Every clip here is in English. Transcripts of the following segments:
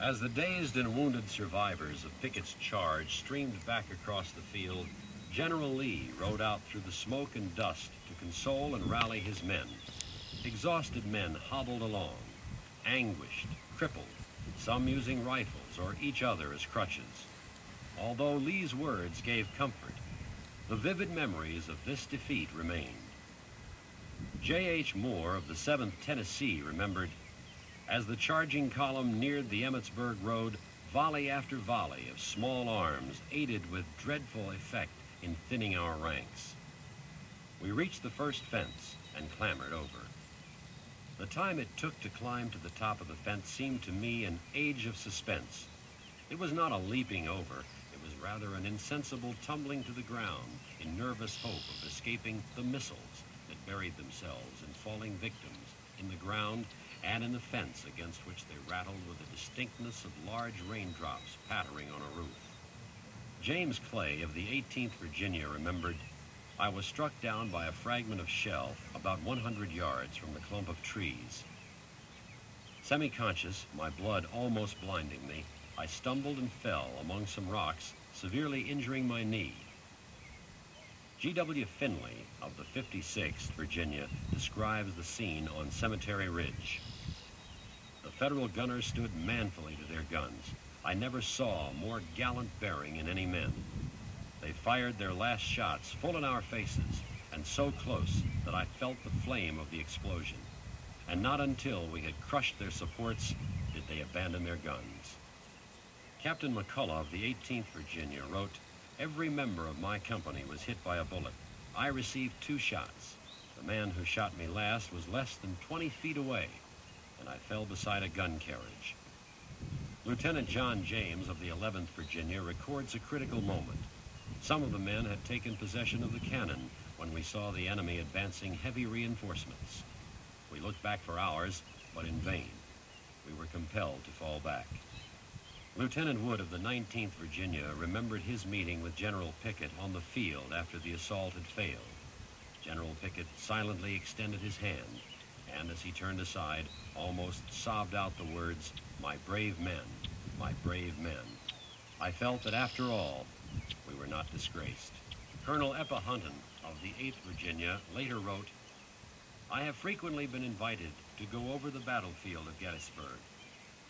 As the dazed and wounded survivors of Pickett's charge streamed back across the field, General Lee rode out through the smoke and dust to console and rally his men. Exhausted men hobbled along, anguished, crippled, some using rifles or each other as crutches. Although Lee's words gave comfort, the vivid memories of this defeat remained. J.H. Moore of the 7th Tennessee remembered, as the charging column neared the Emmetsburg road, volley after volley of small arms aided with dreadful effect in thinning our ranks. We reached the first fence and clambered over. The time it took to climb to the top of the fence seemed to me an age of suspense. It was not a leaping over, it was rather an insensible tumbling to the ground in nervous hope of escaping the missiles that buried themselves in falling victims in the ground and in the fence against which they rattled with the distinctness of large raindrops pattering on a roof. James Clay of the 18th Virginia remembered, I was struck down by a fragment of shell about 100 yards from the clump of trees. Semi-conscious, my blood almost blinding me, I stumbled and fell among some rocks, severely injuring my knee. G.W. Finley of the 56th Virginia describes the scene on Cemetery Ridge. The Federal gunners stood manfully to their guns. I never saw more gallant bearing in any men. They fired their last shots full in our faces and so close that I felt the flame of the explosion. And not until we had crushed their supports did they abandon their guns. Captain McCullough of the 18th Virginia wrote, every member of my company was hit by a bullet. I received 2 shots. The man who shot me last was less than 20 feet away, and I fell beside a gun carriage. Lieutenant John James of the 11th Virginia records a critical moment. Some of the men had taken possession of the cannon when we saw the enemy advancing heavy reinforcements. We looked back for hours, but in vain. We were compelled to fall back. Lieutenant Wood of the 19th Virginia remembered his meeting with General Pickett on the field after the assault had failed. General Pickett silently extended his hand, and as he turned aside, almost sobbed out the words, "My brave men, my brave men." I felt that after all, we were not disgraced. Colonel Eppa Hunton of the 8th Virginia later wrote, I have frequently been invited to go over the battlefield of Gettysburg,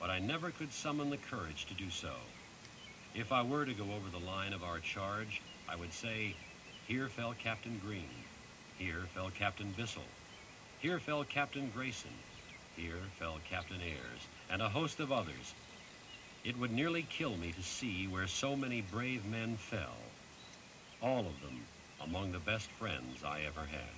but I never could summon the courage to do so. If I were to go over the line of our charge, I would say, here fell Captain Green, here fell Captain Bissell, here fell Captain Grayson, here fell Captain Ayres, and a host of others. It would nearly kill me to see where so many brave men fell, all of them among the best friends I ever had.